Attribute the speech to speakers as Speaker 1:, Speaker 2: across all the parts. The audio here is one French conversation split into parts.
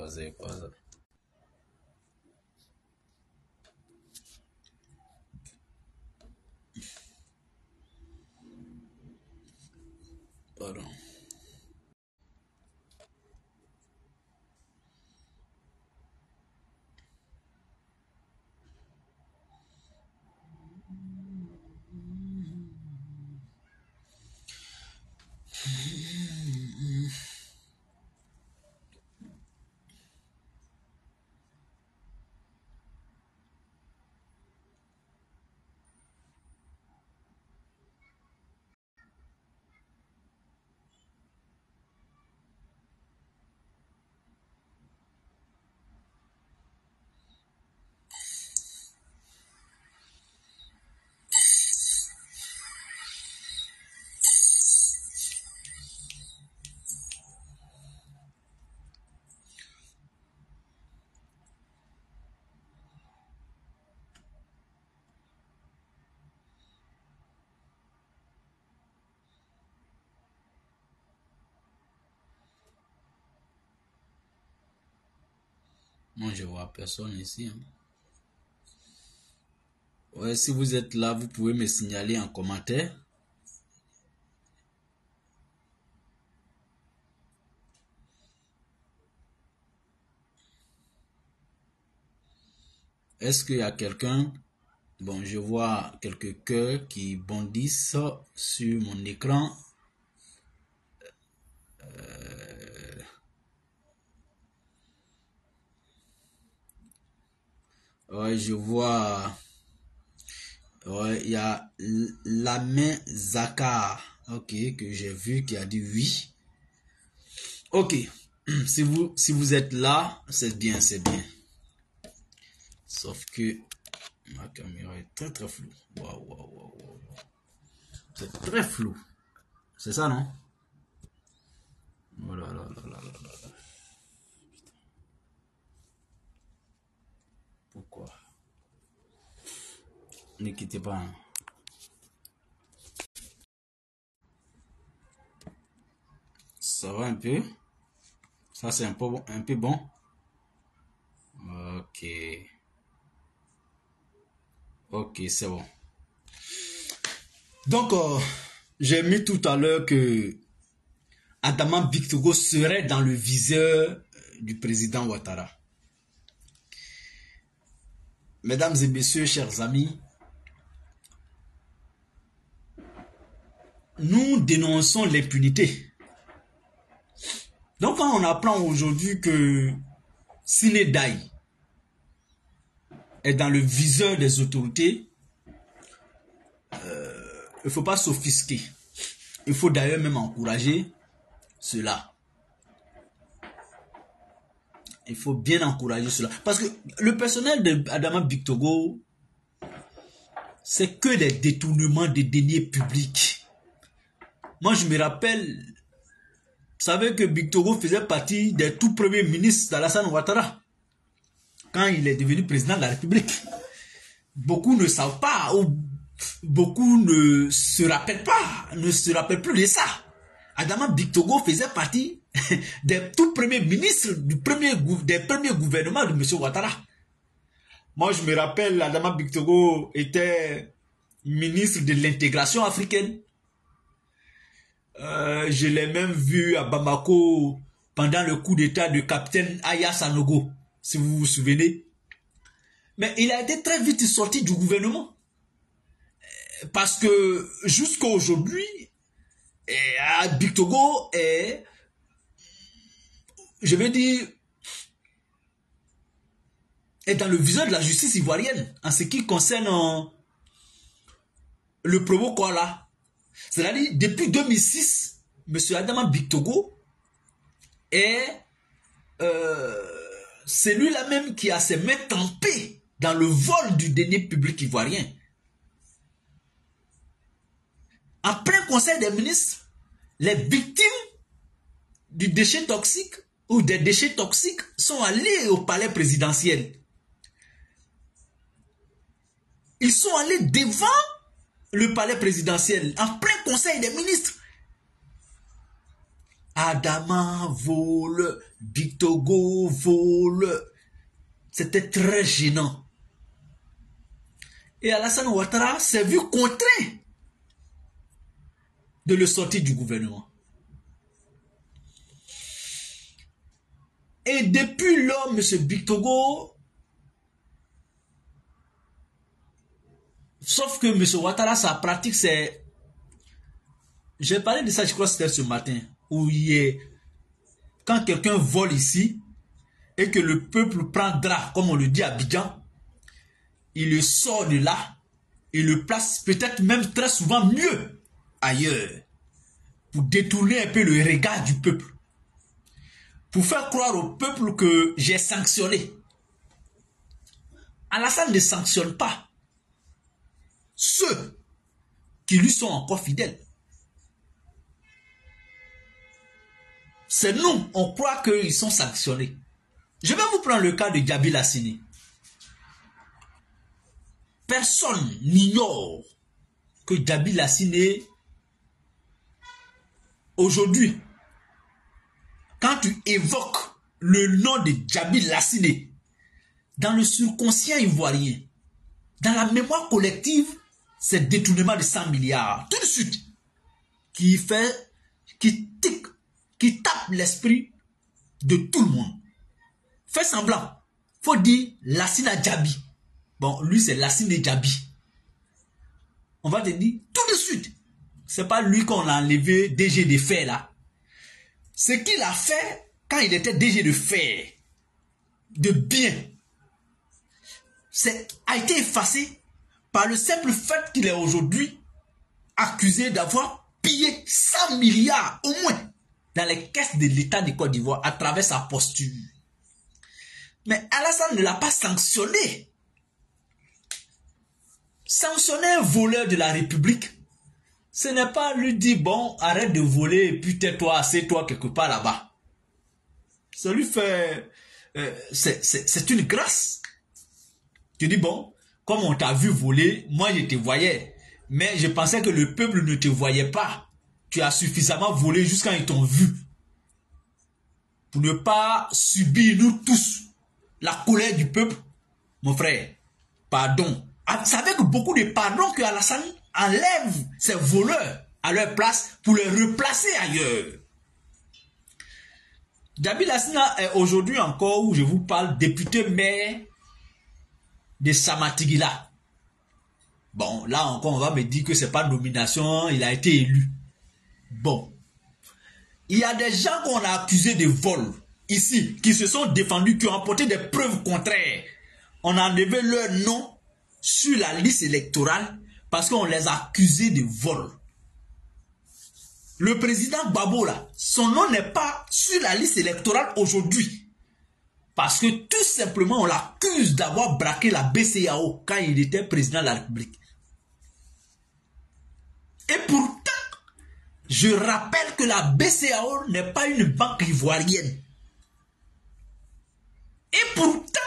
Speaker 1: c'est quoi ça? Pardon. Moi, je vois personne ici. Hein. Ouais, si vous êtes là, vous pouvez me signaler en commentaire. Est-ce qu'il y a quelqu'un? Bon, je vois quelques cœurs qui bondissent sur mon écran. Ouais, je vois. Ouais, il y a la main Zakar. Ok, que j'ai vu qui a dit oui. Ok, si vous êtes là, c'est bien, c'est bien. Sauf que ma caméra est très très floue. Waouh, waouh, waouh, waouh. C'est très flou. C'est ça, non? Voilà, là, là, là, là, là. Pourquoi? Ne quittez pas. Hein. Ça va un peu? Ça, c'est un peu bon. Ok. Ok, c'est bon. Donc, j'ai mis tout à l'heure que Adama Bictogo serait dans le viseur du président Ouattara. Mesdames et messieurs, chers amis, nous dénonçons l'impunité. Donc, quand on apprend aujourd'hui que Sine Daï est dans le viseur des autorités, il ne faut pas s'offusquer. Il faut d'ailleurs même encourager cela. Il faut bien encourager cela. Parce que le personnel d'Adama Bictogo, c'est que des détournements de deniers publics. Moi, je me rappelle, vous savez que Bictogo faisait partie des tout premiers ministres d'Alassane Ouattara quand il est devenu président de la République. Beaucoup ne savent pas ou beaucoup ne se rappellent pas, ne se rappellent plus de ça. Adama Bictogo faisait partie des tout premiers ministres des premiers gouvernements de M. Ouattara. Moi, je me rappelle, Adama Bictogo était ministre de l'intégration africaine. Je l'ai même vu à Bamako pendant le coup d'état de capitaine Aya Sanogo, si vous vous souvenez. Mais il a été très vite sorti du gouvernement. Parce que jusqu'à aujourd'hui, Bictogo est, je vais dire, est dans le viseur de la justice ivoirienne en ce qui concerne le promo Koala. C'est-à-dire, depuis 2006, M. Adama Bictogo est celui-là même qui a ses mains trempées dans le vol du denier public ivoirien. En plein conseil des ministres, les victimes du déchet toxique ou des déchets toxiques sont allés au palais présidentiel. Ils sont allés devant le palais présidentiel, en plein conseil des ministres. Adama vole, Bictogo vole. C'était très gênant. Et Alassane Ouattara s'est vu contraint de le sortir du gouvernement. Et depuis lors, M. Bictogo, sauf que M. Ouattara, sa pratique, c'est... J'ai parlé de ça, je crois que c'était ce matin, où il est... Quand quelqu'un vole ici, et que le peuple prend drap, comme on le dit à Abidjan, il le sort de là, et le place peut-être même très souvent mieux ailleurs, pour détourner un peu le regard du peuple. Pour faire croire au peuple que j'ai sanctionné. Alassane ne sanctionne pas ceux qui lui sont encore fidèles. C'est nous, on croit qu'ils sont sanctionnés. Je vais vous prendre le cas de Djaby Lassine. Personne n'ignore que Djaby Lassine, aujourd'hui, quand tu évoques le nom de Djaby Lassine, dans le subconscient ivoirien, dans la mémoire collective, c'est détournement de 100 milliards, tout de suite, qui tape l'esprit de tout le monde. Fais semblant. Faut dire Lassine Djaby. Bon, lui c'est Lassine Djaby. On va te dire tout de suite. C'est pas lui qu'on a enlevé DG de fer là. Ce qu'il a fait quand il était DG de fer, de bien, a été effacé par le simple fait qu'il est aujourd'hui accusé d'avoir pillé 100 milliards au moins dans les caisses de l'État de Côte d'Ivoire à travers sa posture. Mais Alassane ne l'a pas sanctionné. Sanctionner un voleur de la République, ce n'est pas lui dire, bon, arrête de voler et puis tais-toi, assieds-toi quelque part là-bas. Ça lui fait... c'est une grâce. Tu dis, bon, comme on t'a vu voler, moi je te voyais. Mais je pensais que le peuple ne te voyait pas. Tu as suffisamment volé jusqu'à ils t'ont vu. Pour ne pas subir, nous tous, la colère du peuple. Mon frère, pardon. C'est avec beaucoup de pardon que Alassane enlève ces voleurs à leur place pour les replacer ailleurs. Djaby Lassine est aujourd'hui encore, où je vous parle, député maire de Samatigila. Bon, là encore, on va me dire que c'est pas nomination, il a été élu. Bon. Il y a des gens qu'on a accusés de vol, ici, qui se sont défendus, qui ont apporté des preuves contraires. On a enlevé leur nom sur la liste électorale parce qu'on les a accusés de vol. Le président Gbagbo, là, son nom n'est pas sur la liste électorale aujourd'hui. Parce que tout simplement, on l'accuse d'avoir braqué la BCEAO quand il était président de la République. Et pourtant, je rappelle que la BCEAO n'est pas une banque ivoirienne. Et pourtant,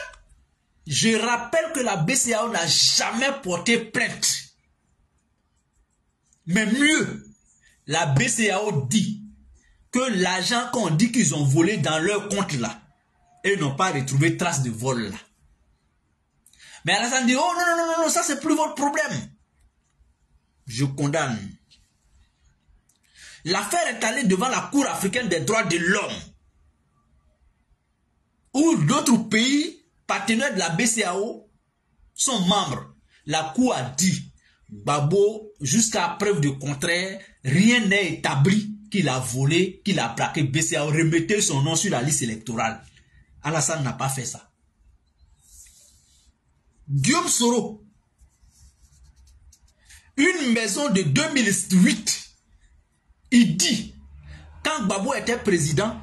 Speaker 1: je rappelle que la BCEAO n'a jamais porté plainte. Mais mieux, la BCEAO dit que l'argent qu'on dit qu'ils ont volé dans leur compte là, ils n'ont pas retrouvé trace de vol là. Mais Alassane dit, oh non, ça c'est plus votre problème. Je condamne. L'affaire est allée devant la Cour africaine des droits de l'homme, où d'autres pays partenaires de la BCEAO sont membres. La Cour a dit, Gbagbo, jusqu'à preuve de contraire, rien n'est établi qu'il a volé, qu'il a braqué BCEAO, remettez son nom sur la liste électorale. Alassane n'a pas fait ça. Guillaume Soro, une maison de 2008, il dit, quand Gbagbo était président,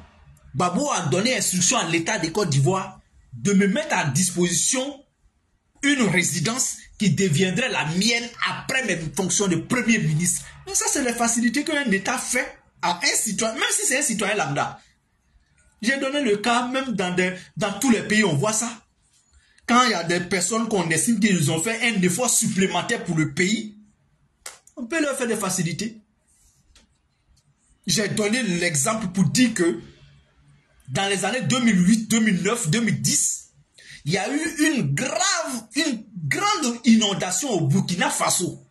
Speaker 1: Gbagbo a donné instruction à l'État de Côte d'Ivoire de me mettre à disposition une résidence qui deviendrait la mienne après mes fonctions de premier ministre. Mais ça, c'est la facilité qu'un État fait à un citoyen, même si c'est un citoyen lambda. J'ai donné le cas, même dans tous les pays, on voit ça. Quand il y a des personnes qu'on estime qu'ils ont fait un effort supplémentaire pour le pays, on peut leur faire des facilités. J'ai donné l'exemple pour dire que dans les années 2008, 2009, 2010, il y a eu une grande inondation au Burkina Faso.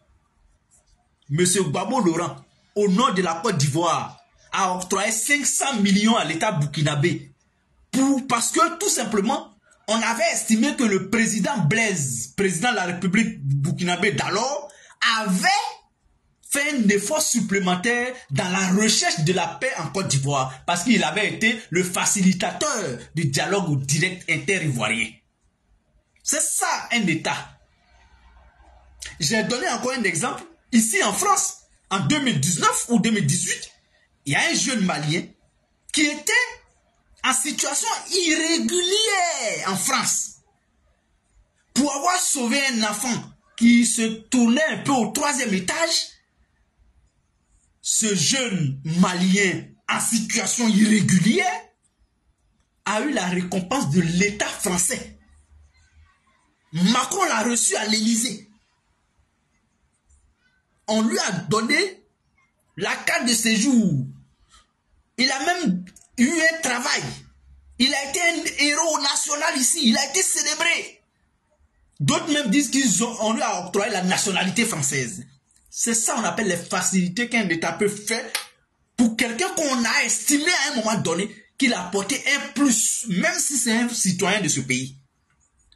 Speaker 1: Monsieur Gbagbo Laurent, au nom de la Côte d'Ivoire, a octroyé 500 millions à l'État burkinabé parce que tout simplement, on avait estimé que le président Blaise, président de la République burkinabé d'alors, avait fait un effort supplémentaire dans la recherche de la paix en Côte d'Ivoire parce qu'il avait été le facilitateur du dialogue direct inter-ivoirien. C'est ça un État. J'ai donné encore un exemple. Ici en France, en 2019 ou 2018, il y a un jeune Malien qui était en situation irrégulière en France pour avoir sauvé un enfant qui se tournait un peu au 3e étage. Ce jeune Malien en situation irrégulière a eu la récompense de l'État français. Macron l'a reçu à l'Élysée. On lui a donné la carte de séjour. Il a même eu un travail. Il a été un héros national ici. Il a été célébré. D'autres même disent qu'on lui a octroyé la nationalité française. C'est ça qu'on appelle les facilités qu'un État peut faire pour quelqu'un qu'on a estimé à un moment donné qu'il a apporté un plus, même si c'est un citoyen de ce pays.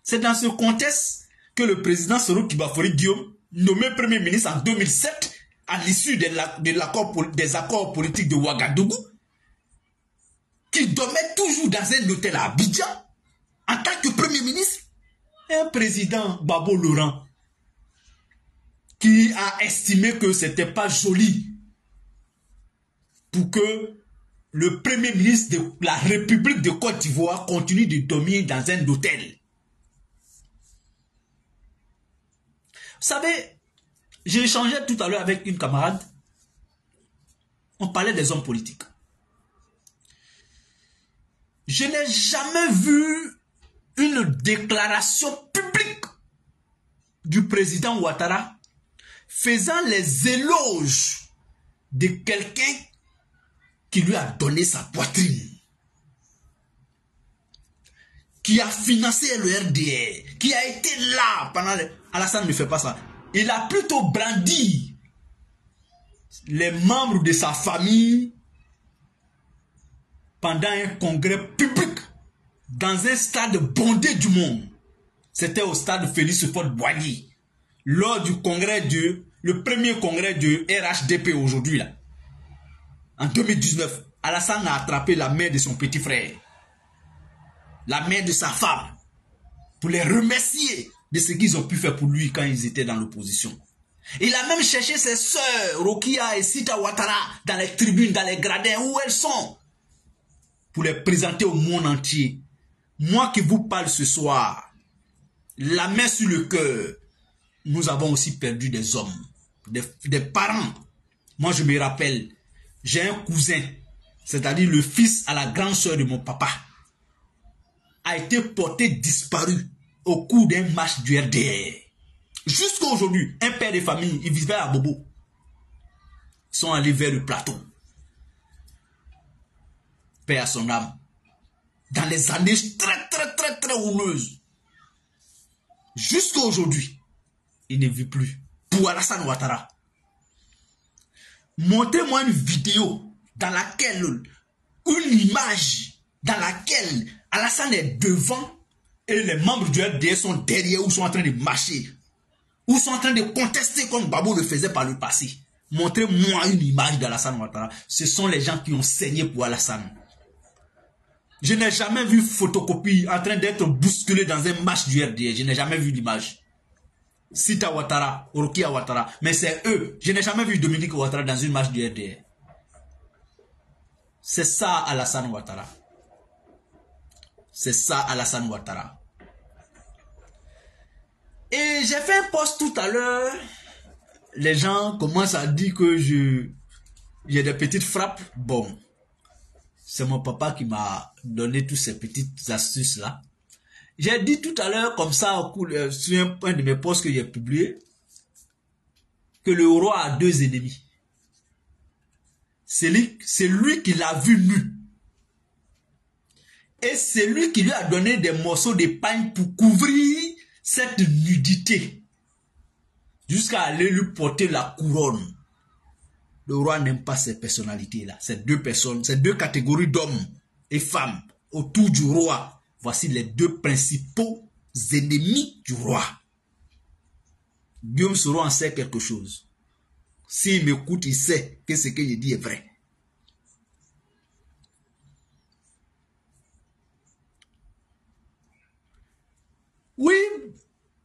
Speaker 1: C'est dans ce contexte que le président Soro Kibafori Guillaume, nommé Premier ministre en 2007, à l'issue des accords politiques de Ouagadougou, qui dormait toujours dans un hôtel à Abidjan, en tant que Premier ministre, et un président Gbagbo Laurent, qui a estimé que ce n'était pas joli pour que le Premier ministre de la République de Côte d'Ivoire continue de dormir dans un hôtel. Vous savez, j'ai échangé tout à l'heure avec une camarade. On parlait des hommes politiques. Je n'ai jamais vu une déclaration publique du président Ouattara faisant les éloges de quelqu'un qui lui a donné sa poitrine, qui a financé le RDR, qui a été là pendant... Alassane ne fait pas ça. Il a plutôt brandi les membres de sa famille pendant un congrès public dans un stade bondé du monde. C'était au stade Félix Houphouët-Boigny, lors du congrès le premier congrès de RHDP aujourd'hui là. En 2019, Alassane a attrapé la mère de son petit frère, la mère de sa femme, pour les remercier de ce qu'ils ont pu faire pour lui quand ils étaient dans l'opposition. Il a même cherché ses sœurs, Rokia et Sita Ouattara, dans les tribunes, dans les gradins, où elles sont, pour les présenter au monde entier. Moi qui vous parle ce soir, la main sur le cœur, nous avons aussi perdu des hommes, des parents. Moi je me rappelle, j'ai un cousin, c'est-à-dire le fils à la grande sœur de mon papa, a été porté disparu au cours d'un match du RDR. Jusqu'à aujourd'hui, un père de famille, il vivait à Bobo. Ils sont allés vers le plateau. Paix à son âme. Dans les années très houleuses. Jusqu'à aujourd'hui, il ne vit plus. Pour Alassane Ouattara. Montrez-moi une vidéo dans laquelle, une image dans laquelle Alassane est devant et les membres du RDR sont derrière ou sont en train de marcher. Ou sont en train de contester comme Gbagbo le faisait par le passé. Montrez-moi une image d'Alassane Ouattara. Ce sont les gens qui ont saigné pour Alassane. Je n'ai jamais vu photocopie en train d'être bousculé dans un match du RDR. Je n'ai jamais vu l'image. Sita Ouattara, Rokia Ouattara. Mais c'est eux. Je n'ai jamais vu Dominique Ouattara dans une match du RDR. C'est ça Alassane Ouattara. C'est ça Alassane Ouattara. Et j'ai fait un post tout à l'heure. Les gens commencent à dire que j'ai des petites frappes. Bon, c'est mon papa qui m'a donné toutes ces petites astuces-là. J'ai dit tout à l'heure, comme ça, sur un de mes posts que j'ai publié, que le roi a deux ennemis. c'est lui qui l'a vu nu. Et c'est lui qui lui a donné des morceaux de pain pour couvrir cette nudité. Jusqu'à aller lui porter la couronne. Le roi n'aime pas ces personnalités-là. Ces deux personnes, ces deux catégories d'hommes et femmes autour du roi. Voici les deux principaux ennemis du roi. Guillaume Soro en sait quelque chose. S'il m'écoute, il sait que ce que je dis est vrai. Oui,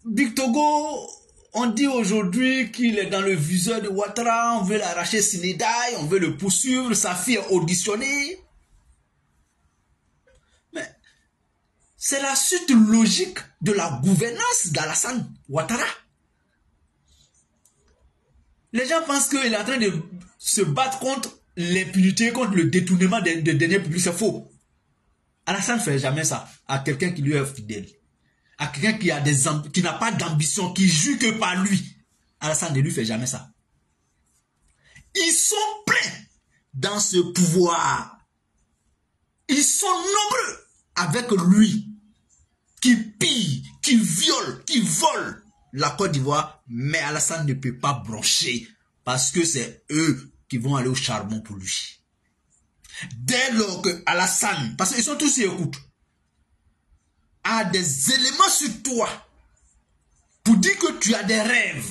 Speaker 1: Bictogo, on dit aujourd'hui qu'il est dans le viseur de Ouattara, on veut l'arracher Sinédaï, on veut le poursuivre, sa fille est auditionnée. Mais c'est la suite logique de la gouvernance d'Alassane Ouattara. Les gens pensent qu'il est en train de se battre contre l'impunité, contre le détournement des deniers publics. C'est faux. Alassane ne fait jamais ça à quelqu'un qui lui est fidèle. À quelqu'un qui n'a pas d'ambition, qui joue que par lui. Alassane ne lui fait jamais ça. Ils sont pleins dans ce pouvoir. Ils sont nombreux avec lui, qui pillent, qui violent, qui volent la Côte d'Ivoire, mais Alassane ne peut pas broncher parce que c'est eux qui vont aller au charbon pour lui. Dès lors que Alassane, parce qu'ils sont tous ici, écoute, a des éléments sur toi pour dire que tu as des rêves.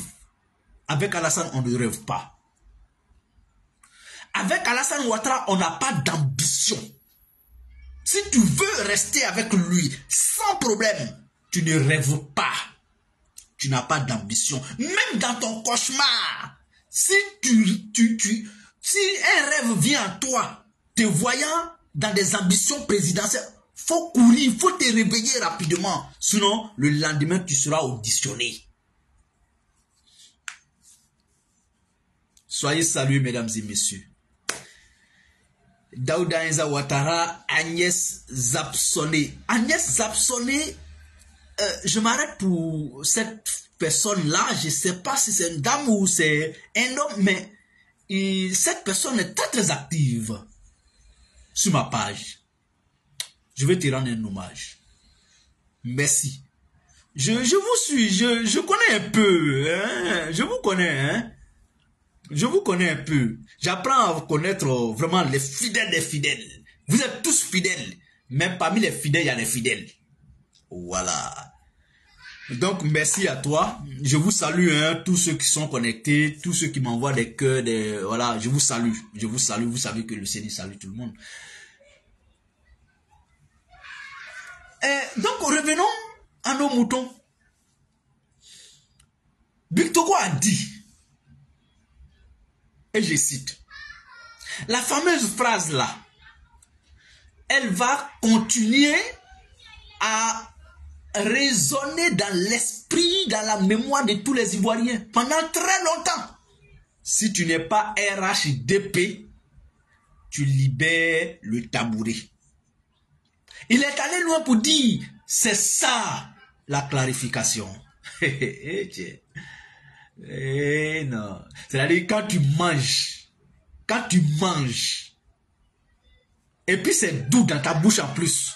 Speaker 1: Avec Alassane, on ne rêve pas. Avec Alassane Ouattara, on n'a pas d'ambition. Si tu veux rester avec lui sans problème, tu ne rêves pas. Tu n'as pas d'ambition. Même dans ton cauchemar, si un rêve vient à toi, te voyant dans des ambitions présidentielles, faut courir, il faut te réveiller rapidement. Sinon, le lendemain, tu seras auditionné. Soyez salués, mesdames et messieurs. Daouda Inza Ouattara, Agnès Zapsoné. Agnès Zapsoné, je m'arrête pour cette personne-là. Je ne sais pas si c'est une dame ou c'est un homme, mais cette personne est très très active sur ma page. Je vais te rendre un hommage. Merci. Je vous suis, je connais un peu. Hein? Je vous connais. Hein? Je vous connais un peu. J'apprends à connaître vraiment les fidèles des fidèles. Vous êtes tous fidèles. Même parmi les fidèles, il y a les fidèles. Voilà. Donc, merci à toi. Je vous salue, hein, tous ceux qui sont connectés, tous ceux qui m'envoient des cœurs, voilà, je vous salue. Je vous salue. Vous savez que le Seigneur salue tout le monde. Donc, revenons à nos moutons. Bictogo a dit, et je cite, la fameuse phrase là, elle va continuer à résonner dans l'esprit, dans la mémoire de tous les Ivoiriens pendant très longtemps. Si tu n'es pas RHDP, tu libères le tabouret. Il est allé loin pour dire, c'est ça la clarification. Non. C'est-à-dire quand tu manges, et puis c'est doux dans ta bouche en plus,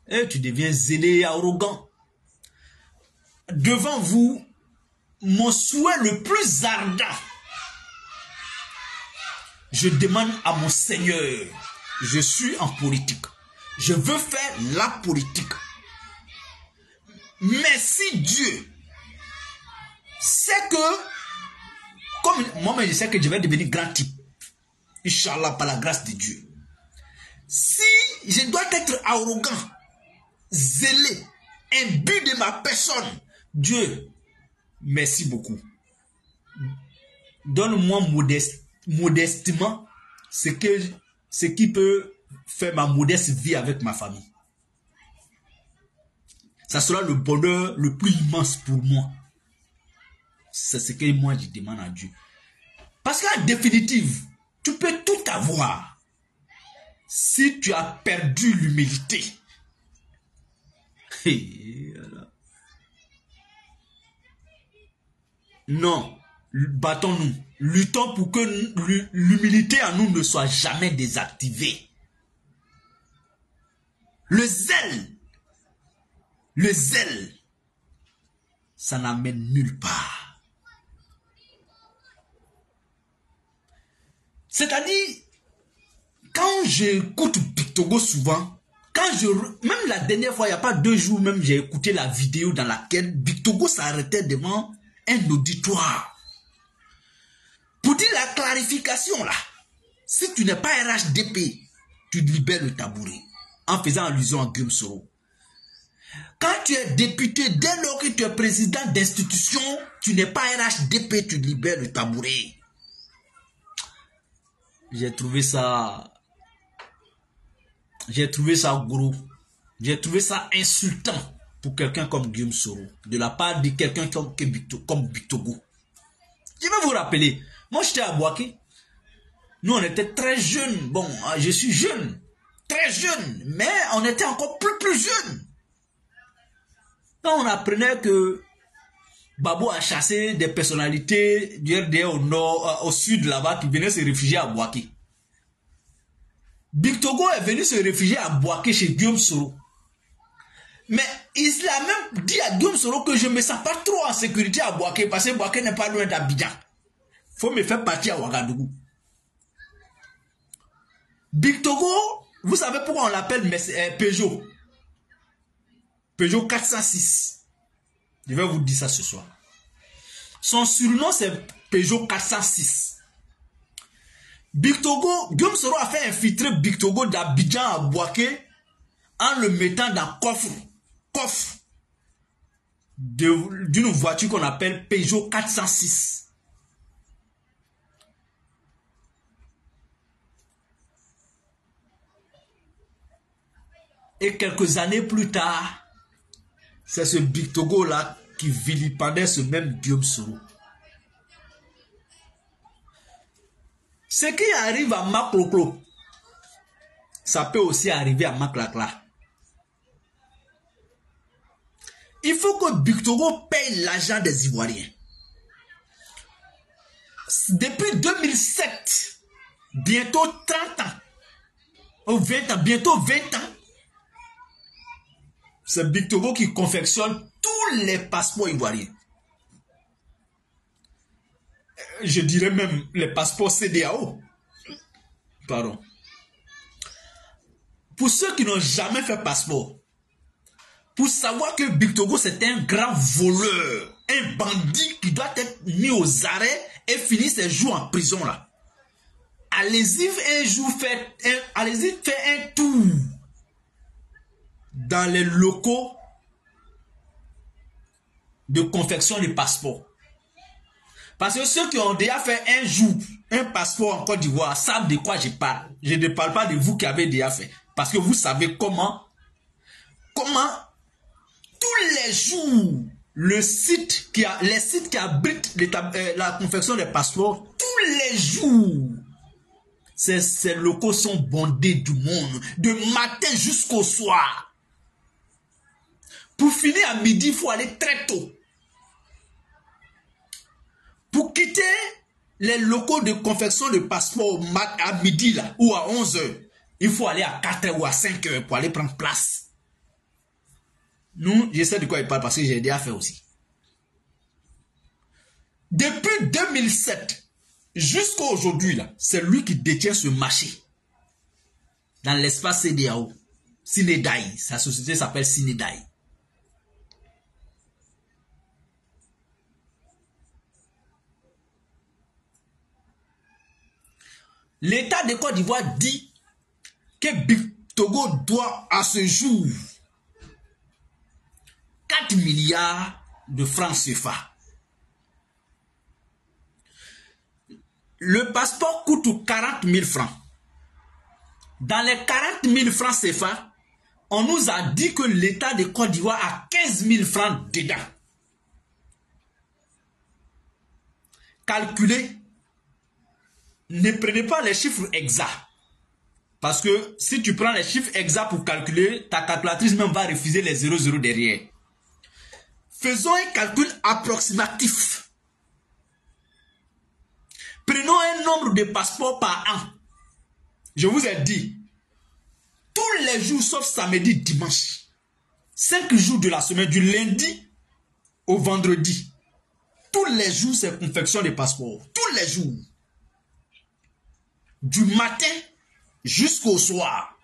Speaker 1: et tu deviens zélé et arrogant. Devant vous, mon souhait le plus ardent, je demande à mon Seigneur, je suis en politique. Je veux faire la politique. Mais si Dieu sait que, comme moi-même je sais que je vais devenir grand type, Inch'Allah, par la grâce de Dieu. Si je dois être arrogant, zélé, imbu de ma personne, Dieu, merci beaucoup. Donne-moi modestement ce qui peut faire ma modeste vie avec ma famille. Ça sera le bonheur le plus immense pour moi. C'est ce que moi je demande à Dieu. Parce qu'en définitive, tu peux tout avoir si tu as perdu l'humilité. Non, battons-nous. Luttons pour que l'humilité en nous ne soit jamais désactivée. Le zèle, ça n'amène nulle part. C'est-à-dire, quand j'écoute Bictogo souvent, même la dernière fois, il n'y a pas 2 jours même, j'ai écouté la vidéo dans laquelle Bictogo s'arrêtait devant un auditoire. Pour dire la clarification là, si tu n'es pas RHDP, tu libères le tabouret. En faisant allusion à Guillaume Soro. Quand tu es député, dès lors que tu es président d'institution, tu n'es pas RHDP, tu libères le tabouret. J'ai trouvé ça gros. J'ai trouvé ça insultant pour quelqu'un comme Guillaume Soro, de la part de quelqu'un comme Bictogo. Je vais vous rappeler, moi j'étais à Bouaké. Nous on était très jeunes. Bon, je suis jeune, très jeune, mais on était encore plus jeunes. Quand on apprenait que Babou a chassé des personnalités du RDA au nord, au sud là-bas, qui venaient se réfugier à Bouaké. Bictogo est venu se réfugier à Bouaké chez Guillaume Soro. Mais il a même dit à Guillaume Soro que je ne me sens pas trop en sécurité à Bouaké, parce que Bouaké n'est pas loin d'Abidjan. Il faut me faire partir à Ouagadougou. Bictogo, vous savez pourquoi on l'appelle Peugeot? Peugeot 406. Je vais vous dire ça ce soir. Son surnom c'est Peugeot 406. Bictogo, Guillaume Soro a fait infiltrer Bictogo d'Abidjan à Bouaké en le mettant dans coffre d'une voiture qu'on appelle Peugeot 406. Et quelques années plus tard, c'est ce Bictogo là qui vilipendait ce même Guillaume Soro. Ce qui arrive à Makloklo, ça peut aussi arriver à Maklakla. Il faut que Bictogo paye l'argent des Ivoiriens. Depuis 2007, bientôt 30 ans, ou 20 ans, bientôt 20 ans, c'est Bictogo qui confectionne tous les passeports ivoiriens. Je dirais même les passeports CEDEAO. Pardon. Pour ceux qui n'ont jamais fait passeport, pour savoir que Bictogo c'est un grand voleur, un bandit qui doit être mis aux arrêts et finir ses jours en prison là. Allez-y un jour faire un tour dans les locaux de confection de passeports. Parce que ceux qui ont déjà fait un jour un passeport en Côte d'Ivoire savent de quoi je parle. Je ne parle pas de vous qui avez déjà fait. Parce que vous savez comment tous les jours les sites qui abritent la confection des passeports, tous les jours, ces locaux sont bondés du monde, de matin jusqu'au soir. Pour finir à midi, il faut aller très tôt. Pour quitter les locaux de confection de passeport à midi là, ou à 11h, il faut aller à 4h ou à 5h pour aller prendre place. Nous, je sais de quoi il parle parce que j'ai déjà fait aussi. Depuis 2007 jusqu'à aujourd'hui, là, c'est lui qui détient ce marché dans l'espace CEDEAO. Sinédaï, sa société s'appelle Sinédaï. L'État de Côte d'Ivoire dit que Bictogo doit à ce jour 4 milliards de francs CFA. Le passeport coûte 40 000 francs. Dans les 40 000 francs CFA, on nous a dit que l'État de Côte d'Ivoire a 15 000 francs dedans. Calculez. Ne prenez pas les chiffres exacts. Parce que si tu prends les chiffres exacts pour calculer, ta calculatrice même va refuser les 0,0 derrière. Faisons un calcul approximatif. Prenons un nombre de passeports par an. Je vous ai dit, tous les jours sauf samedi, dimanche. 5 jours de la semaine, du lundi au vendredi. Tous les jours, c'est confection de passeports. Tous les jours. Du matin jusqu'au soir.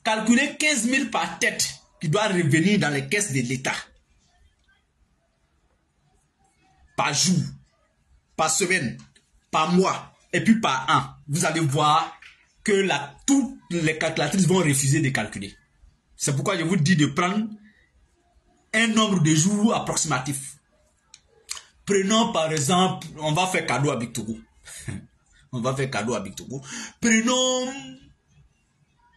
Speaker 1: Calculez 15 000 par tête qui doit revenir dans les caisses de l'État. Par jour, par semaine, par mois et puis par an. Vous allez voir que toutes les calculatrices vont refuser de calculer. C'est pourquoi je vous dis de prendre un nombre de jours approximatif. Prenons par exemple, on va faire cadeau à Bictogo. On va faire cadeau à Bictogo. Prenons,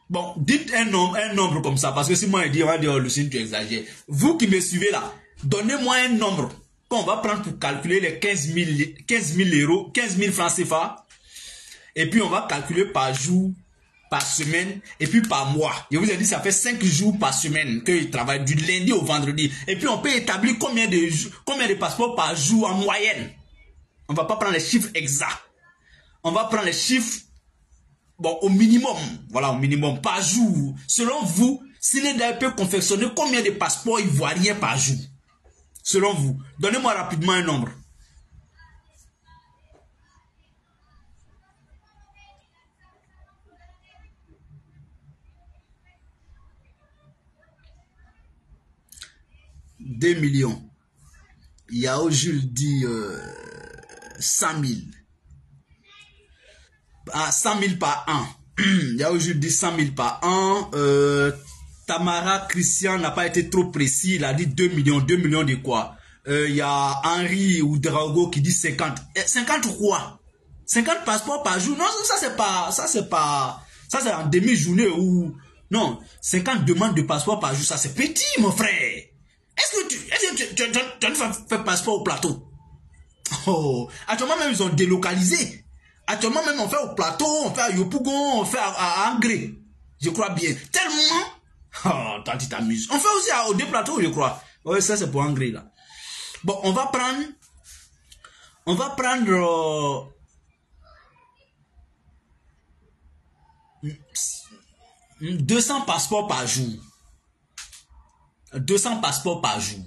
Speaker 1: bon, dites un nombre comme ça, parce que si moi je dis, on va dire, Lucien, tu exagères. Vous qui me suivez là, donnez-moi un nombre qu'on va prendre pour calculer les 15 000 euros, 15 000 francs CFA. Et puis on va calculer par jour, par semaine, et puis par mois. Je vous ai dit, ça fait 5 jours par semaine qu'ils travaillent du lundi au vendredi. Et puis on peut établir combien de passeports par jour en moyenne. On ne va pas prendre les chiffres exacts. On va prendre les chiffres, bon, au minimum. Voilà, au minimum, par jour. Selon vous, Sénégal peut confectionner combien de passeports ivoiriens par jour? Selon vous, donnez-moi rapidement un nombre. « 2 millions. Yao Jules dit 100 000. Ah, 100 000 par an. Yao Jules dit 100 000 par an. Tamara Christian n'a pas été trop précis. Il a dit 2 millions. 2 millions de quoi? Il y a Henri ou Drago qui dit 50. 50 quoi? 50 passeports par jour? Non, ça c'est pas... Ça c'est en demi-journée ou... Non, 50 demandes de passeport par jour, ça c'est petit, mon frère. Est-ce que tu fais passeport au plateau? Oh, actuellement même ils ont délocalisé. Actuellement même on fait au plateau, on fait à Yopougon, on fait à Angré. Je crois bien. Tellement. Oh, toi tu t'amuses. On fait aussi au deux plateaux, je crois. Oui, ça c'est pour Angré là. Bon, on va prendre 200 passeports par jour. 200 passeports par jour.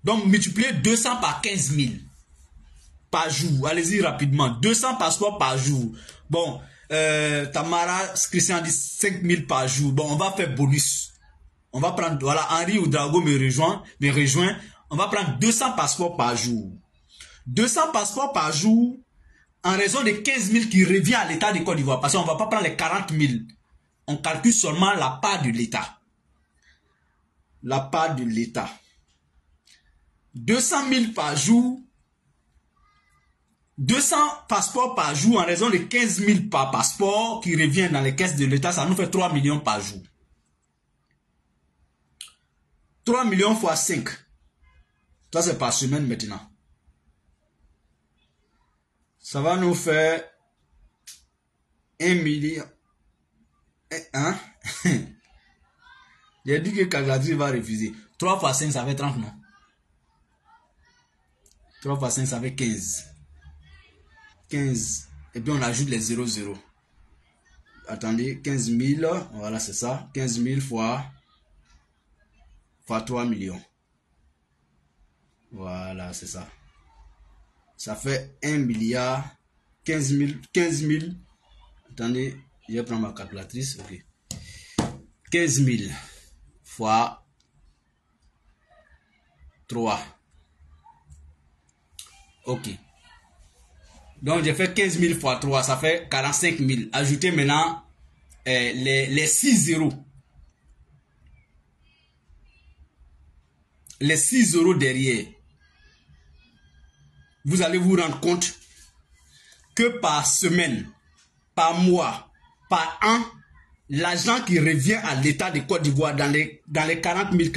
Speaker 1: Donc, multipliez 200 par 15 000 par jour. Allez-y rapidement. 200 passeports par jour. Bon, Tamara Christian dit 5 000 par jour. Bon, on va faire bonus. On va prendre, voilà, Henri ou Drago me rejoint. On va prendre 200 passeports par jour. 200 passeports par jour en raison de 15 000 qui revient à l'État de Côte d'Ivoire. Parce qu'on ne va pas prendre les 40 000. On calcule seulement la part de l'État. La part de l'État. 200 000 par jour. 200 passeports par jour en raison de 15 000 par passeport qui revient dans les caisses de l'État. Ça nous fait 3 millions par jour. 3 millions fois 5. Ça c'est par semaine maintenant. Ça va nous faire 1 million. Hein? J'ai dit que Kagladri va refuser. 3 fois 5, ça fait 30, non? 3 fois 5, ça fait 15. 15. Et puis on ajoute les 0,0. Attendez, 15 000. Voilà, c'est ça. 15 000 fois 3 millions. Voilà, c'est ça. Ça fait 1 milliard. 15 000. Attendez, je vais prendre ma calculatrice. Ok. 15 000 fois 3. Ok. Donc, j'ai fait 15 000 fois 3, ça fait 45 000. Ajoutez maintenant les 6 zéros. Les 6 euros derrière. Vous allez vous rendre compte que par semaine, par mois, par an, l'argent qui revient à l'État de Côte d'Ivoire dans les 40 000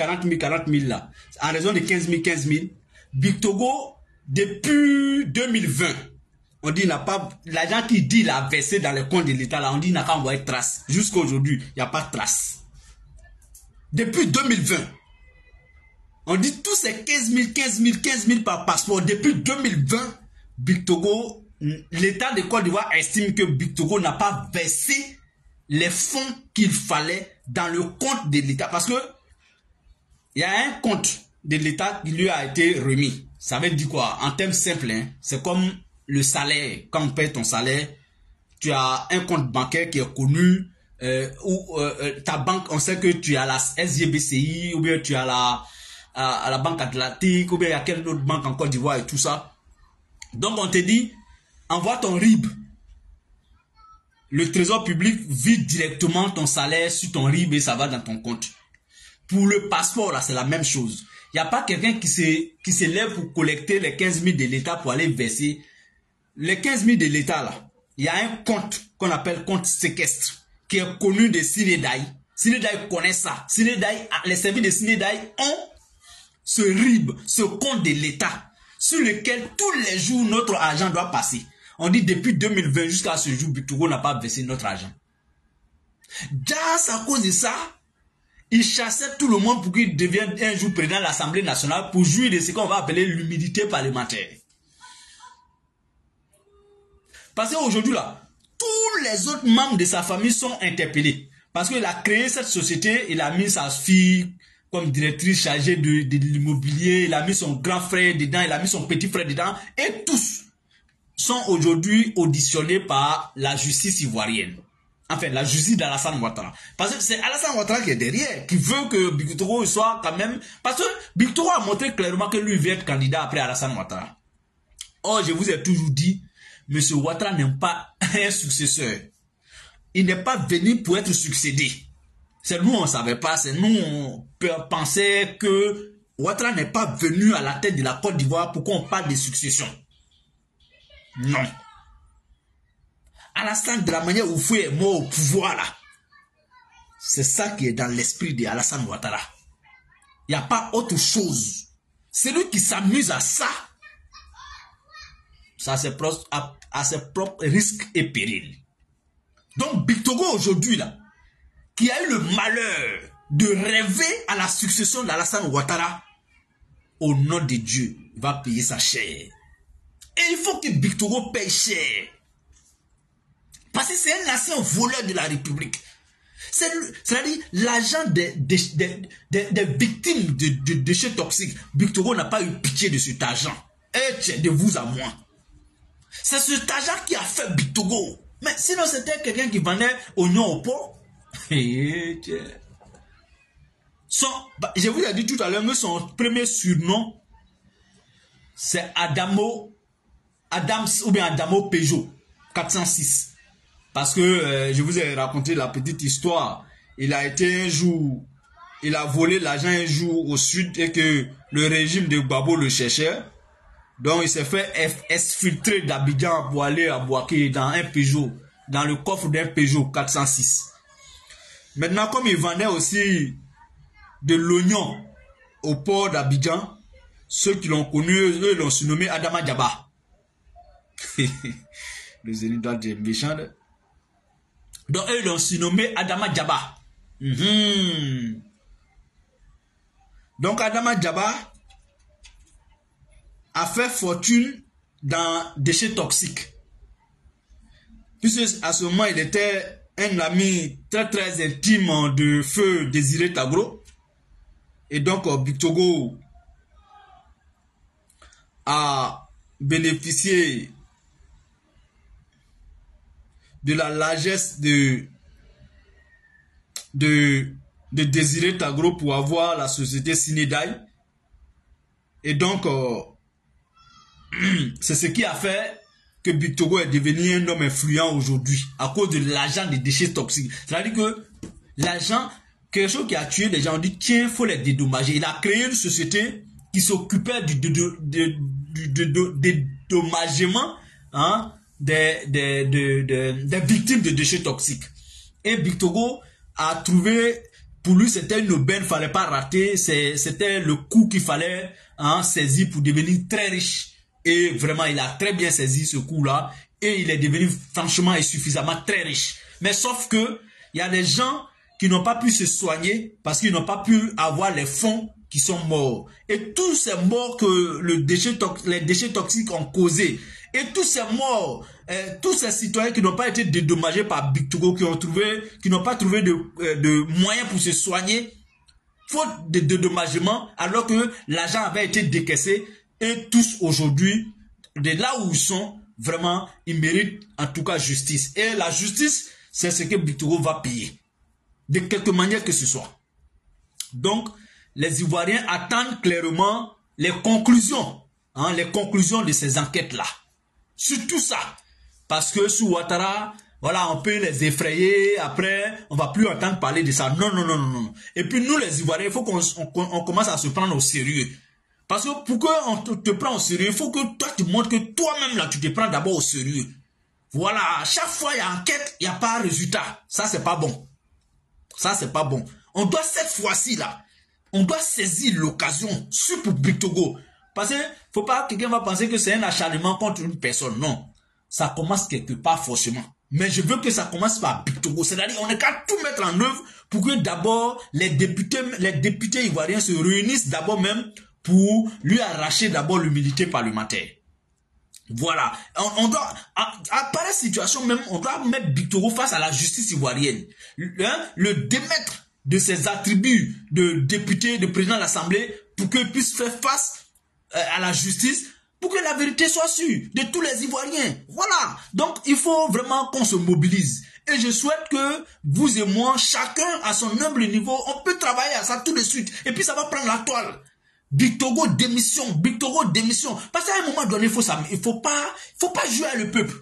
Speaker 1: là, en raison de 15 000, Bictogo, depuis 2020, on dit il n'a pas, l'argent qui dit il a versé dans les comptes de l'État là, on dit il n'a pas envoyé de trace. Jusqu'à aujourd'hui, il n'y a pas de trace. Depuis 2020. On dit tous ces 15 000 par passeport. Depuis 2020, Big Togo, l'État de Côte d'Ivoire estime que Big Togo n'a pas versé les fonds qu'il fallait dans le compte de l'État. Parce que il y a un compte de l'État qui lui a été remis. Ça veut dire quoi? En termes simples, hein, c'est comme le salaire. Quand on paye ton salaire, tu as un compte bancaire qui est connu, ta banque, on sait que tu as la SGBCI, ou bien tu as la Banque Atlantique, ou bien il y a quelle autre banque en Côte d'Ivoire et tout ça. Donc on te dit, envoie ton RIB. Le trésor public vide directement ton salaire sur ton RIB et ça va dans ton compte. Pour le passeport, là, c'est la même chose. Il n'y a pas quelqu'un qui se lève pour collecter les 15 000 de l'État pour aller verser. Les 15 000 de l'État, là, il y a un compte qu'on appelle compte séquestre, qui est connu de Sinédaï. Sinédaï connaît ça. Sinédaï, les services de Sinédaï ont ce RIB, ce compte de l'État, sur lequel tous les jours notre argent doit passer. On dit depuis 2020 jusqu'à ce jour, Big Togo n'a pas versé notre argent. Just à cause de ça, il chassait tout le monde pour qu'il devienne un jour président de l'Assemblée nationale pour jouir de ce qu'on va appeler l'humidité parlementaire. Parce qu'aujourd'hui, là, tous les autres membres de sa famille sont interpellés. Parce qu'il a créé cette société, il a mis sa fille comme directrice chargée de l'immobilier, il a mis son grand frère dedans, il a mis son petit frère dedans, et tous sont aujourd'hui auditionnés par la justice ivoirienne. Enfin, la justice d'Alassane Ouattara. Parce que c'est Alassane Ouattara qui est derrière, qui veut que Big Togo soit quand même... Parce que Big Togo a montré clairement que lui veut être candidat après Alassane Ouattara. Or, je vous ai toujours dit, M. Ouattara n'aime pas un successeur. Il n'est pas venu pour être succédé. C'est nous, on ne savait pas. C'est nous, on pensait que Ouattara n'est pas venu à la tête de la Côte d'Ivoire pour qu'on parle de succession. Non. Alassane, de la manière où Foué est mort au pouvoir, là, c'est ça qui est dans l'esprit d'Alassane Ouattara. Il n'y a pas autre chose. C'est lui qui s'amuse à ça. Ça, à ses propres risques et périls. Donc, Big Togo, aujourd'hui, là, qui a eu le malheur de rêver à la succession d'Alassane Ouattara, au nom de Dieu, va payer sa chair. Et il faut que Big Togo paye cher. Parce que c'est un ancien voleur de la République. C'est-à-dire l'agent des victimes de déchets toxiques. Big Togo n'a pas eu pitié de cet argent. Et de vous à moi. C'est cet argent qui a fait Big Togo. Mais sinon c'était quelqu'un qui vendait oignons au pot. Je vous ai dit tout à l'heure que son premier surnom, c'est Adams ou bien Adamo Peugeot 406. Parce que je vous ai raconté la petite histoire. Il a été un jour, il a volé l'argent un jour au sud et que le régime de Gbagbo le cherchait. Donc il s'est fait exfiltrer d'Abidjan pour aller à Bouaké dans un Peugeot, dans le coffre d'un Peugeot 406. Maintenant, comme il vendait aussi de l'oignon au port d'Abidjan, ceux qui l'ont connu, eux l'ont surnommé Adama Diaba. Les élus doivent être méchants. Donc eux l'ont surnommé Adama Diaba. Donc Adama Diaba a fait fortune dans déchets toxiques. Puisque à ce moment il était un ami très très intime de feu Désiré Tagro. Et donc Big Togo a bénéficié de la largesse de Désiré Tagro pour avoir la société Sinédaï. Et donc c'est ce qui a fait que Big Togo est devenu un homme influent aujourd'hui à cause de l'argent des déchets toxiques. C'est-à-dire que l'argent, quelque chose qui a tué les gens, on dit tiens, il faut les dédommager. Il a créé une société qui s'occupait du dédommagement des victimes de déchets toxiques. Et Big Togo a trouvé, pour lui c'était une aubaine, il ne fallait pas rater, c'était le coup qu'il fallait saisir pour devenir très riche. Et vraiment, il a très bien saisi ce coup-là. Et il est devenu franchement et suffisamment très riche. Mais sauf que, il y a des gens qui n'ont pas pu se soigner parce qu'ils n'ont pas pu avoir les fonds qui sont morts. Et tous ces morts que les déchets toxiques ont causés. Et tous ces morts, tous ces citoyens qui n'ont pas été dédommagés par Bictogo, qui n'ont pas trouvé de moyens pour se soigner, faute de dédommagement, alors que l'argent avait été décaissé. Et tous aujourd'hui, de là où ils sont, vraiment, ils méritent en tout cas justice. Et la justice, c'est ce que Bictogo va payer. De quelque manière que ce soit. Donc, les Ivoiriens attendent clairement les conclusions de ces enquêtes-là. Surtout ça. Parce que sous Ouattara, voilà, on peut les effrayer, après, on va plus entendre parler de ça. Non, non, non, non, non. Et puis nous, les Ivoiriens, il faut qu'on commence à se prendre au sérieux. Parce que pour qu'on te prenne au sérieux, il faut que toi, tu montres que toi-même, là, tu te prends d'abord au sérieux. Voilà, chaque fois, il y a enquête, il n'y a pas de résultat. Ça, c'est pas bon. Ça, c'est pas bon. On doit, cette fois-ci, là, on doit saisir l'occasion, sur pour Bictogo. Parce que, faut pas que quelqu'un va penser que c'est un acharnement contre une personne. Non. Ça commence quelque part, forcément. Mais je veux que ça commence par Bictogo. C'est-à-dire, on est qu'à tout mettre en œuvre pour que d'abord, les députés ivoiriens se réunissent d'abord même pour lui arracher d'abord l'humilité parlementaire. Voilà. On doit, à pareille situation même, on doit mettre Bictogo face à la justice ivoirienne. Le démettre de ses attributs de député, de président de l'Assemblée, pour qu'il puisse faire face à la justice, pour que la vérité soit sûre de tous les Ivoiriens. Voilà. Donc, il faut vraiment qu'on se mobilise. Et je souhaite que vous et moi, chacun à son humble niveau, on peut travailler à ça tout de suite. Et puis, ça va prendre la toile. Bictogo démission, Bictogo démission. Parce qu'à un moment donné, il faut pas jouer à le peuple.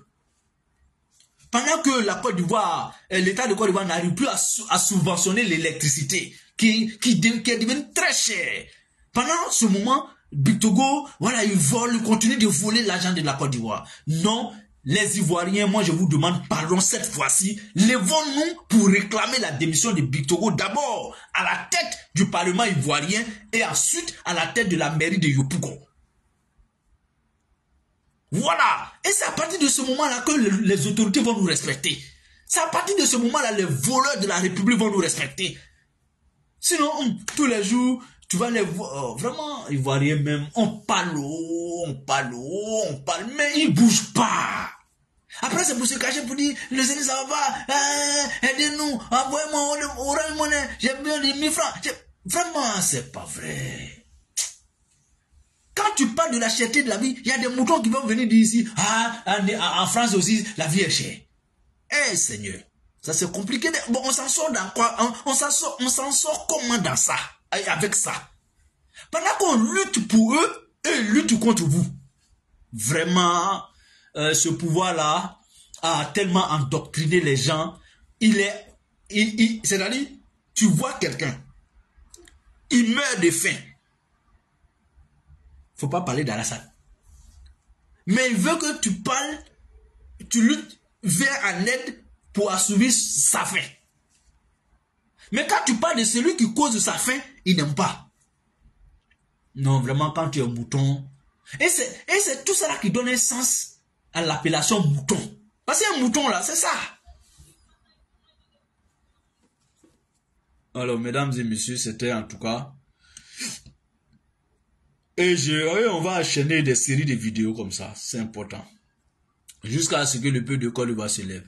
Speaker 1: Pendant que la Côte d'Ivoire, l'État de Côte d'Ivoire n'arrive plus à subventionner l'électricité, qui est devenue très chère. Pendant ce moment, Bictogo, voilà, il continue de voler l'argent de la Côte d'Ivoire. Non, les Ivoiriens, moi je vous demande, parlons cette fois-ci, levons-nous pour réclamer la démission de Bictogo d'abord à la tête du Parlement ivoirien et ensuite à la tête de la mairie de Yopougon. Voilà. Et c'est à partir de ce moment-là que les autorités vont nous respecter. C'est à partir de ce moment-là les voleurs de la République vont nous respecter. Sinon, tous les jours, tu vas les voir, vraiment, Ivoiriens même, on parle, mais ils ne bougent pas. Après, c'est pour se cacher pour dire, le Seigneur, ça va pas, aidez-nous, envoyez-moi, orange monnaie, j'ai besoin de 1000 francs. Vraiment, c'est pas vrai. Quand tu parles de la cherté de la vie, il y a des moutons qui vont venir dire ici, en France aussi, la vie est chère. Eh Seigneur, ça c'est compliqué. Bon, on s'en sort dans quoi? On s'en sort comment dans ça? Avec ça? Pendant qu'on lutte pour eux, eux luttent contre vous. Vraiment, ce pouvoir-là a tellement endoctriné les gens. C'est-à-dire, tu vois quelqu'un, il meurt de faim. Faut pas parler d'Alassane. Mais il veut que tu parles, tu luttes vers en aide pour assouvir sa faim. Mais quand tu parles de celui qui cause sa faim, il n'aime pas. Non, vraiment, quand tu es un mouton. Et c'est tout ça qui donne un sens à l'appellation mouton. Parce qu'un mouton là, c'est ça. Alors, mesdames et messieurs, c'était en tout cas. Et on va enchaîner des séries de vidéos comme ça, c'est important. Jusqu'à ce que le peuple de Côte d'Ivoire se lève.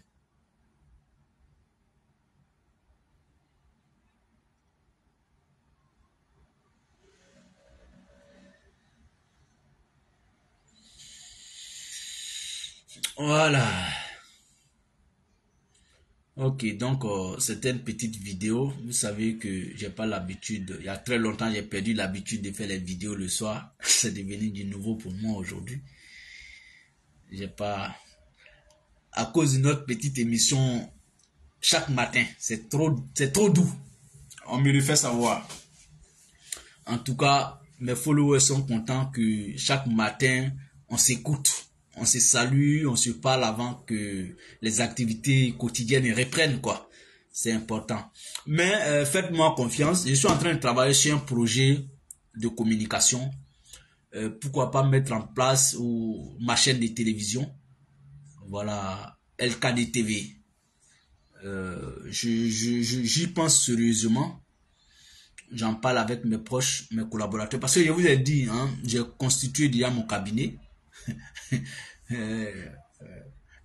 Speaker 1: Voilà. Ok, donc c'était une petite vidéo. Vous savez que j'ai pas l'habitude. Il y a très longtemps, j'ai perdu l'habitude de faire les vidéos le soir. C'est devenu du nouveau pour moi aujourd'hui. J'ai pas... À cause de notre petite émission chaque matin, c'est trop doux. On me le fait savoir. En tout cas, mes followers sont contents que chaque matin, on s'écoute. On se salue, on se parle avant que les activités quotidiennes reprennent, quoi. C'est important. Mais faites-moi confiance. Je suis en train de travailler sur un projet de communication. Pourquoi pas mettre en place ma chaîne de télévision. Voilà, LKD TV. J'y pense sérieusement. j'en parle avec mes proches, mes collaborateurs. Parce que je vous ai dit, hein, j'ai constitué déjà mon cabinet. Il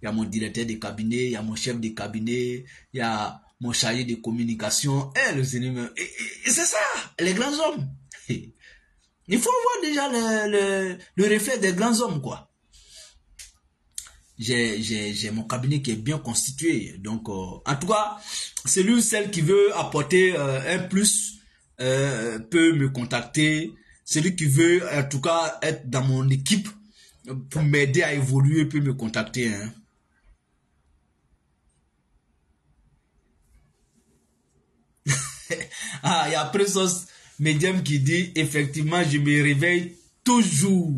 Speaker 1: y a mon directeur de cabinet, il y a mon chef de cabinet, il y a mon chargé de communication. Et c'est ça, les grands hommes. Il faut voir déjà le reflet des grands hommes, quoi. J'ai mon cabinet qui est bien constitué. Donc, en tout cas, celui ou celle qui veut apporter un plus peut me contacter. Celui qui veut, en tout cas, être dans mon équipe pour m'aider à évoluer peut me contacter. Hein. Ah, il y a Pressos Medium qui dit, effectivement, je me réveille toujours.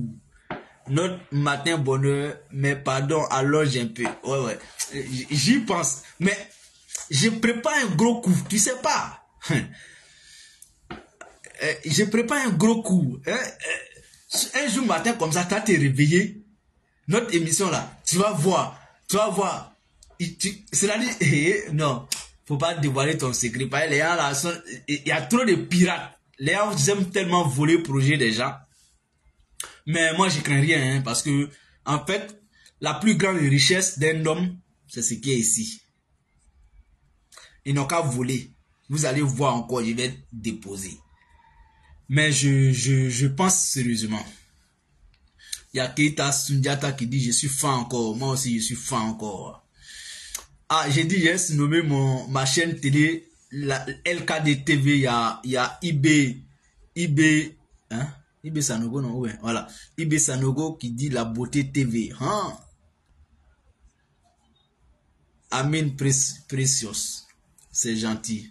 Speaker 1: Notre matin bonheur, mais pardon, allonge un peu. Ouais. J'y pense. Mais je prépare un gros coup, tu sais pas. Je prépare un gros coup. Un jour matin comme ça, tu as te réveillé. Notre émission là, tu vas voir. C'est-à-dire, non, faut pas dévoiler ton secret. Les gens là, il y a trop de pirates. Les gens aiment tellement voler le projet des gens. Mais moi, je crains rien, hein, parce que, en fait, la plus grande richesse d'un homme, c'est ce qui est ici. Ils n'ont qu'à voler. Vous allez voir encore, je vais déposer. Mais je pense sérieusement. Il y a Keita Sundiata qui dit, je suis fan encore. Moi aussi, je suis fan encore. Ah, j'ai dit, j'ai nommé ma chaîne télé, la LKD TV, il y a IB, hein? IB Sanogo, non, ouais, voilà. IB Sanogo qui dit la beauté TV. Hein? Amin Precious. C'est gentil.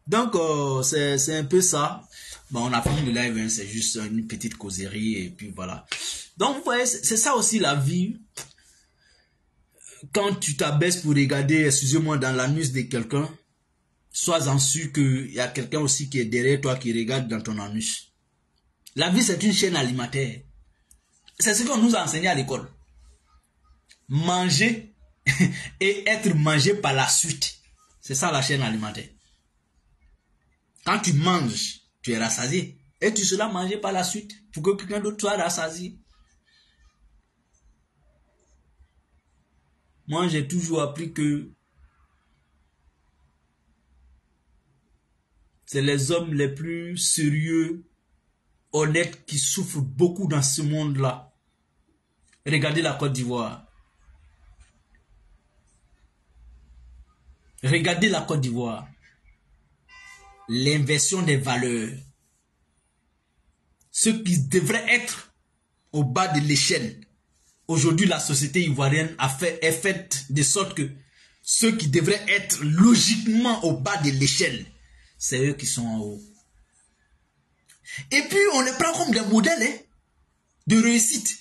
Speaker 1: Donc, c'est un peu ça. Bon, on a fini le live, hein, c'est juste une petite causerie et puis voilà. Donc, vous voyez, c'est ça aussi la vie. Quand tu t'abaisses pour regarder, excusez-moi, dans l'anus de quelqu'un, sois-en sûr qu'il y a quelqu'un aussi qui est derrière toi qui regarde dans ton anus. La vie, c'est une chaîne alimentaire. C'est ce qu'on nous a enseigné à l'école. Manger et être mangé par la suite. C'est ça la chaîne alimentaire. Quand tu manges, tu es rassasié. Et tu seras mangé par la suite pour que quelqu'un d'autre soit rassasié. Moi, j'ai toujours appris que c'est les hommes les plus sérieux, honnêtes, qui souffrent beaucoup dans ce monde-là. Regardez la Côte d'Ivoire. Regardez la Côte d'Ivoire. L'inversion des valeurs. Ce qui devrait être au bas de l'échelle. Aujourd'hui, la société ivoirienne est faite de sorte que ceux qui devraient être logiquement au bas de l'échelle, c'est eux qui sont en haut. Et puis, on les prend comme des modèles, hein, de réussite.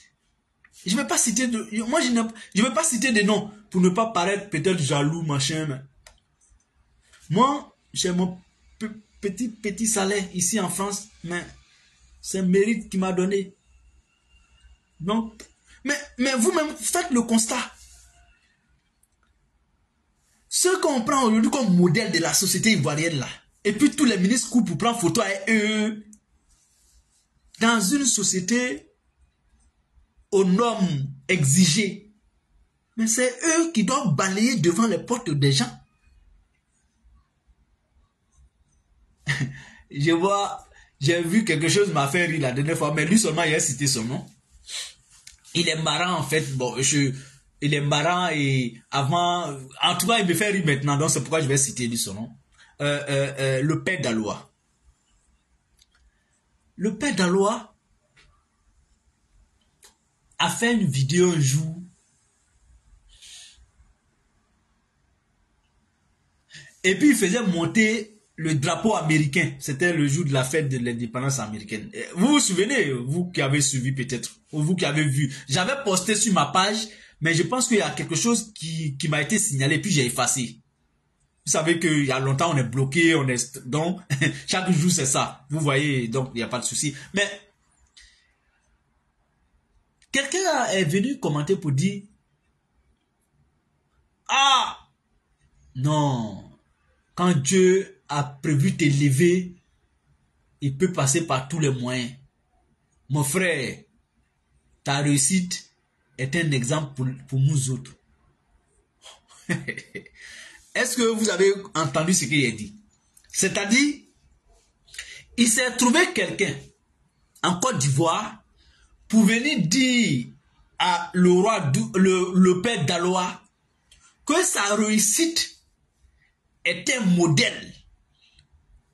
Speaker 1: Je ne vais pas citer je vais pas citer des noms pour ne pas paraître peut-être jaloux, machin. Mais moi, j'ai mon petit salaire ici en France, mais c'est un mérite qui m'a donné. Donc, mais vous-même, faites le constat. Ceux qu'on prend aujourd'hui comme modèle de la société ivoirienne là, et puis tous les ministres courent pour prendre photo avec eux, dans une société aux normes exigées, mais c'est eux qui doivent balayer devant les portes des gens. J'ai vu quelque chose m'a fait rire la dernière fois, mais lui seulement il a cité son nom. Il est marrant en fait, il est marrant et avant, en tout cas il me fait rire maintenant, donc c'est pourquoi je vais citer lui son nom. Le père d'Alois. Le père d'Alois a fait une vidéo un jour. Et puis il faisait monter le drapeau américain. C'était le jour de la fête de l'indépendance américaine. Vous vous souvenez, vous qui avez suivi peut-être, ou vous qui avez vu. J'avais posté sur ma page, mais je pense qu'il y a quelque chose qui m'a été signalé, puis j'ai effacé. Vous savez qu'il y a longtemps, on est bloqué, donc, chaque jour c'est ça. Vous voyez, donc il n'y a pas de souci. Mais, quelqu'un est venu commenter pour dire, non, quand Dieu a prévu t'élever, il peut passer par tous les moyens. Mon frère, ta réussite est un exemple pour nous autres. Est-ce que vous avez entendu ce qu'il a dit? C'est-à-dire, il s'est trouvé quelqu'un en Côte d'Ivoire pour venir dire à le père Daloa que sa réussite est un modèle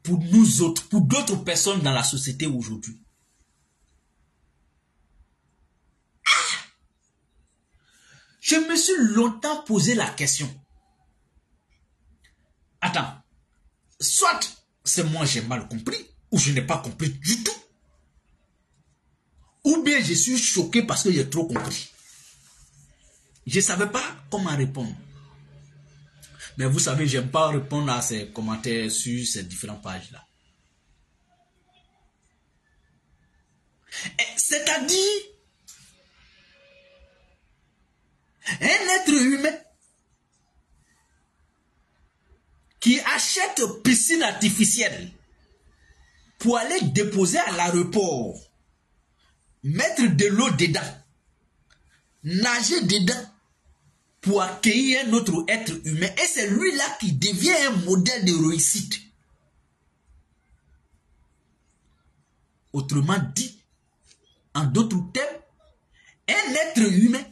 Speaker 1: pour nous autres, pour d'autres personnes dans la société aujourd'hui. Je me suis longtemps posé la question. Attends, soit c'est moi j'ai mal compris, ou je n'ai pas compris du tout. Ou bien je suis choqué parce que j'ai trop compris. Je ne savais pas comment répondre. Mais vous savez, j'aime pas répondre à ces commentaires sur ces différentes pages-là. C'est-à-dire, un être humain qui achète piscine artificielle pour aller déposer à l'aéroport, mettre de l'eau dedans, nager dedans pour accueillir un autre être humain. Et c'est lui-là qui devient un modèle de réussite. Autrement dit, en d'autres termes, un être humain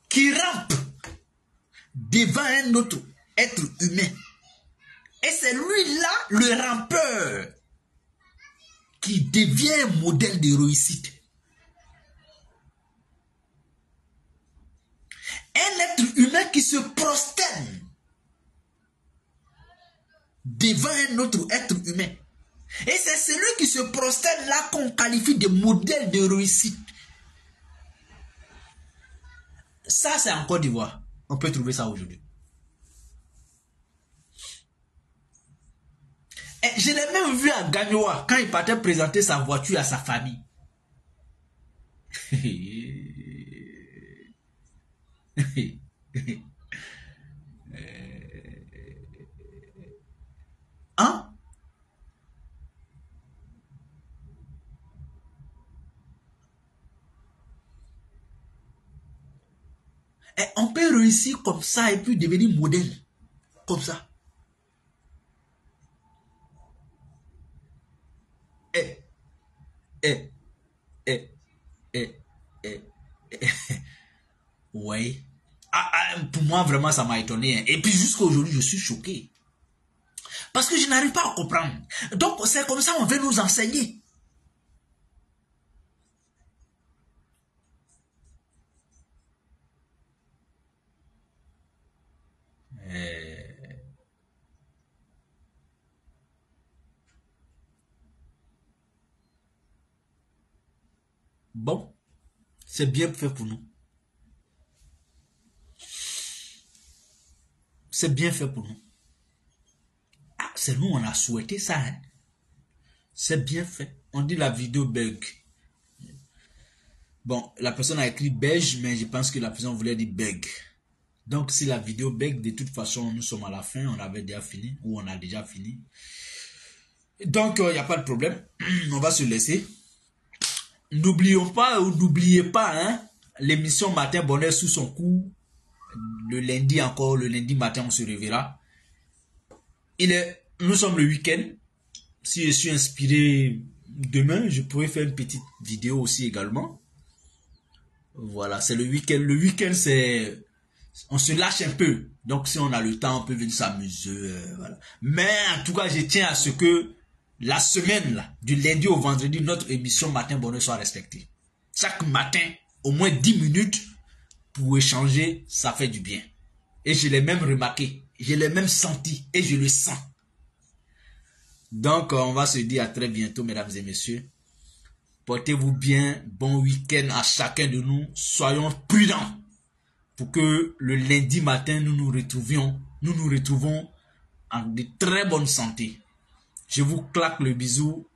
Speaker 1: qui rampe devant un autre être humain. Et c'est lui-là, le rampeur, qui devient un modèle de réussite. Un être humain qui se prosterne devant un autre être humain. Et c'est celui qui se prosterne là qu'on qualifie de modèle de réussite. Ça, c'est en Côte d'Ivoire. On peut trouver ça aujourd'hui. Et je l'ai même vu à Gagnoa quand il partait présenter sa voiture à sa famille. Hein? Et on peut réussir comme ça et puis devenir modèle. Comme ça. Ouais. Pour moi, vraiment, ça m'a étonné. Et puis, jusqu'à aujourd'hui, je suis choqué. Parce que je n'arrive pas à comprendre. Donc, c'est comme ça qu'on veut nous enseigner. Bon, c'est bien fait pour nous. C'est bien fait pour nous. Ah, c'est nous, on a souhaité ça. Hein? C'est bien fait. On dit la vidéo bug. Bon, la personne a écrit beige, mais je pense que la personne voulait dire bug. Donc, si la vidéo bug, de toute façon, nous sommes à la fin. On avait déjà fini, ou on a déjà fini. Donc, il n'y a pas de problème. On va se laisser. N'oublions pas, ou n'oubliez pas, hein, l'émission Matin Bonheur sous son coup. Le lundi encore, le lundi matin, on se reverra. Nous sommes le week-end. Si je suis inspiré demain, je pourrais faire une petite vidéo aussi également. Voilà, c'est le week-end. Le week-end, c'est... On se lâche un peu. Donc, si on a le temps, on peut venir s'amuser. Voilà. Mais, en tout cas, je tiens à ce que la semaine, là, du lundi au vendredi, notre émission Matin Bonheur soit respectée. Chaque matin, au moins 10 minutes pour échanger, ça fait du bien. Et je l'ai même remarqué. Je l'ai même senti. Et je le sens. Donc, on va se dire à très bientôt, mesdames et messieurs. Portez-vous bien. Bon week-end à chacun de nous. Soyons prudents pour que le lundi matin, nous nous retrouvons en de très bonne santé. Je vous claque le bisou